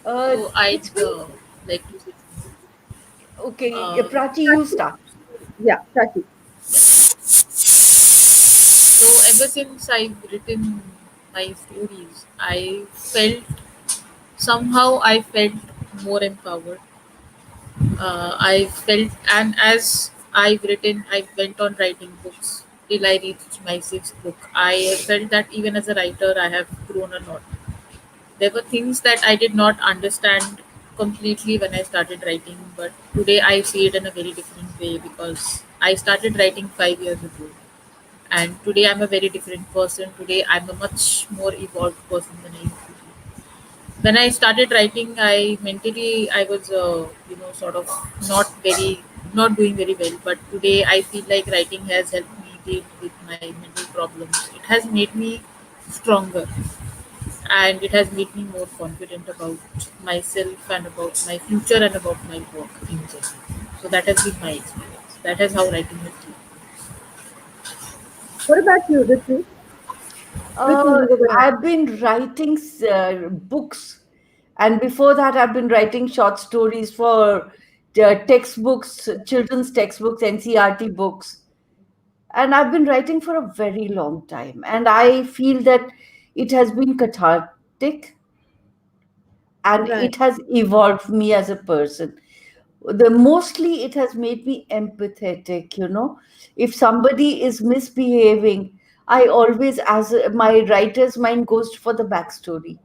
So I'd like to say.
Okay, Prachi, you start.
Yeah, Prachi.
So ever since I've written my stories, I felt more empowered. I felt, and as I've written, I went on writing books till I reached my sixth book. I felt that even as a writer, I have grown a lot. There were things that I did not understand completely when I started writing, but today I see it in a very different way because I started writing 5 years ago. And today I'm a very different person. Today I'm a much more evolved person than I used to be. When I started writing, I was, sort of not doing very well. But today I feel like writing has helped me deal with my mental problems. It has made me stronger and it has made me more confident about myself and about my future and about my work in general. So that has been my experience. That is how writing has been.
What about you, Ritu?
I've been writing books, and before that, I've been writing short stories for textbooks, children's textbooks, NCERT books. And I've been writing for a very long time. And I feel that it has been cathartic and
Right.
it has evolved me as a person. Mostly it has made me empathetic. If somebody is misbehaving, I always, as my writer's mind goes for the backstory.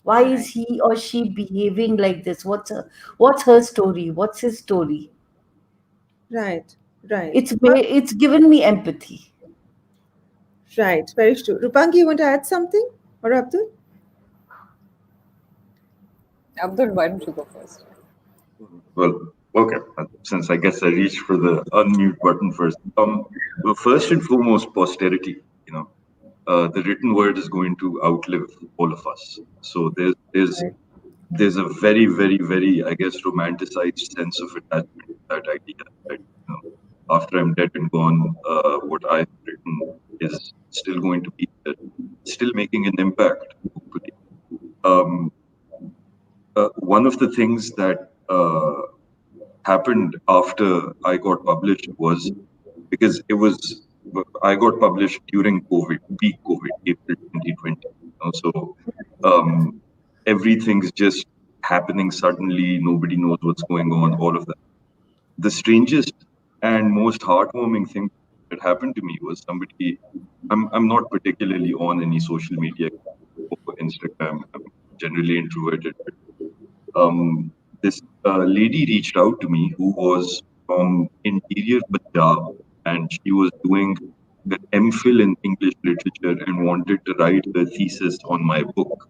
Why is he or she behaving like this? What's her story? What's his story?
Right. Right.
It's given me empathy.
Right. Very true. Rupangi, you want to add something? Or Abdul?
Abdul, why don't you go first?
Well, okay. Since I guess I reached for the unmute button first. Well, first and foremost, posterity. The written word is going to outlive all of us. So there's a very, very, very, I guess, romanticized sense of attachment to that idea. That after I'm dead and gone, what I've written is still going to be there, still making an impact. Hopefully. One of the things that happened after I got published was because it was I got published during COVID, peak COVID, April 2020. So everything's just happening suddenly. Nobody knows what's going on. All of that. The strangest and most heartwarming thing that happened to me was somebody. I'm not particularly on any social media, or Instagram. I'm generally introverted. This lady reached out to me who was from interior Punjab, and she was doing the MPhil in English literature and wanted to write the thesis on my book.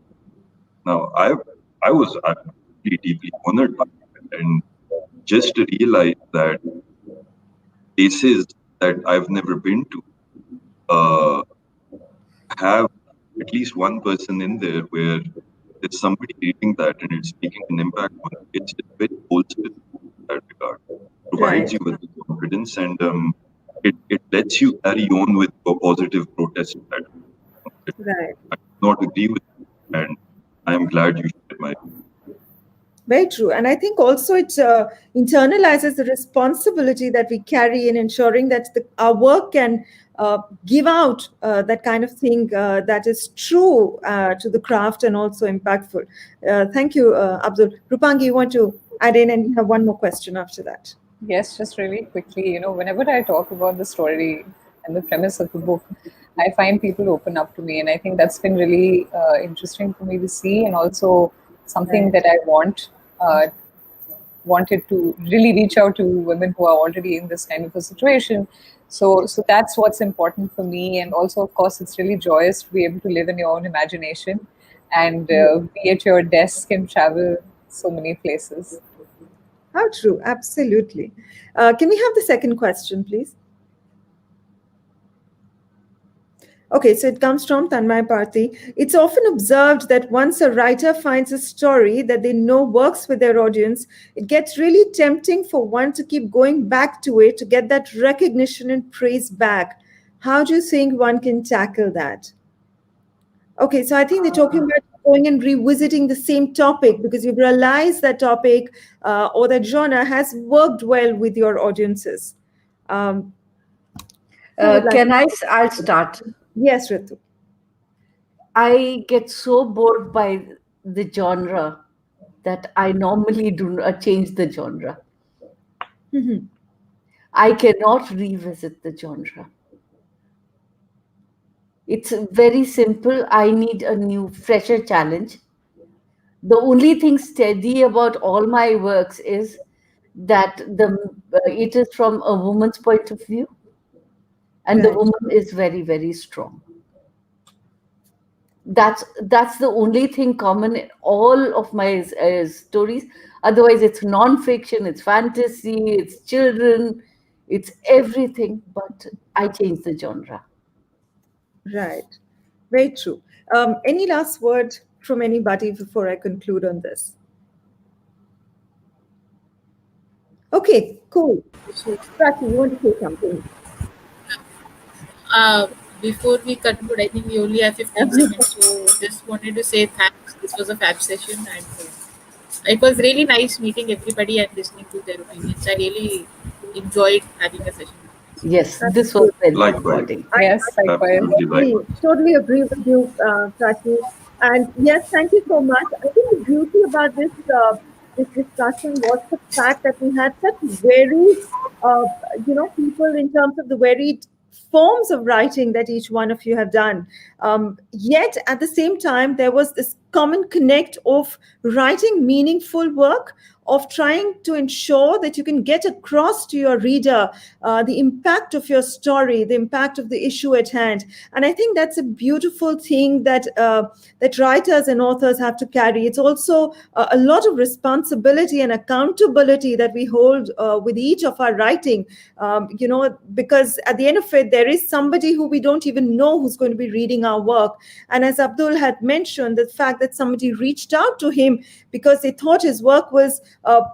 Now, I was actually deeply honored by it, and just to realize that places that I've never been to have at least one person in there where there's somebody reading that and it's making an impact on it. It's very wholesome in that regard. Provides you with the confidence, and it lets you carry on with a positive protest.
Right.
I do not agree with it, and I am glad you shared my.
Very true. And I think also it internalizes the responsibility that we carry in ensuring that our work can give out that kind of thing that is true to the craft and also impactful. Thank you, Abdul. Rupangi, you want to add in, and you have one more question after that.
Yes, just really quickly, whenever I talk about the story and the premise of the book, I find people open up to me. And I think that's been really interesting for me to see, and also something that I wanted to really reach out to women who are already in this kind of a situation. So that's what's important for me. And also, of course, it's really joyous to be able to live in your own imagination and be at your desk and travel so many places.
How true. Absolutely. Can we have the second question, please? Okay, so it comes from Tanmay Parthi. It's often observed that once a writer finds a story that they know works with their audience, it gets really tempting for one to keep going back to it to get that recognition and praise back. How do you think one can tackle that? Okay, so I think they're talking about going and revisiting the same topic because you've realized that topic or that genre has worked well with your audiences.
I'll start.
Yes, Ritu.
I get so bored by the genre that I normally do not change the genre.
Mm-hmm.
I cannot revisit the genre. It's very simple. I need a new, fresher challenge. The only thing steady about all my works is that it is from a woman's point of view, and the woman is very, very strong. That's the only thing common in all of my stories. Otherwise, it's non-fiction, it's fantasy, it's children, it's everything. But I change the genre.
Right. Very true. Any last word from anybody before I conclude on this? Okay, cool. Prati, you want to say something?
Before we conclude, I think we only have 15 seconds. So just wanted to say thanks. This was a fab session, and it was really nice meeting everybody and listening to their opinions. I really enjoyed having a session.
Yes, this was very
Likewise.
rewarding.
Yes, likewise.
Totally agree with you, Prati. And yes, thank you so much. I think the beauty about this discussion was the fact that we had such varied, people in terms of the varied forms of writing that each one of you have done. Yet at the same time, there was this common connect of writing meaningful work, of trying to ensure that you can get across to your reader the impact of your story, the impact of the issue at hand. And I think that's a beautiful thing that that writers and authors have to carry. It's also a lot of responsibility and accountability that we hold with each of our writing, because at the end of it, there is somebody who we don't even know who's going to be reading our work. And as Abdul had mentioned, the fact that somebody reached out to him because they thought his work was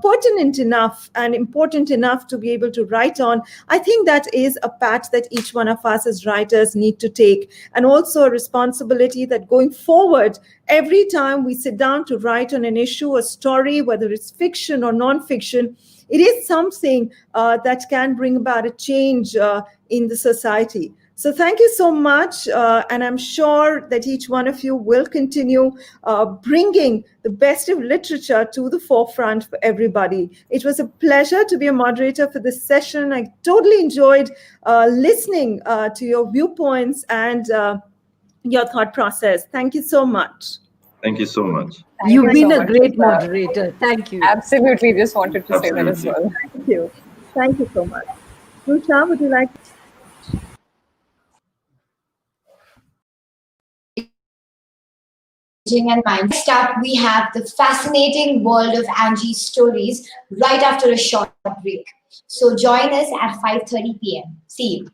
pertinent enough and important enough to be able to write on, I think that is a path that each one of us as writers need to take, and also a responsibility that going forward, every time we sit down to write on an issue, a story, whether it's fiction or non-fiction, it is something that can bring about a change in the society. So thank you so much. And I'm sure that each one of you will continue bringing the best of literature to the forefront for everybody. It was a pleasure to be a moderator for this session. I totally enjoyed listening to your viewpoints and your thought process. Thank you so much.
Thank you so much.
Thank
You've
you
been
so
a
much,
great
Shipra.
moderator. Thank you.
Absolutely, just wanted to say that as
Absolutely.
well.
Thank you. Thank you so much. Rusha, would you like to?
And mind. Next up, we have the fascinating world of Angie's stories right after a short break. So join us at 5:30 p.m. See you.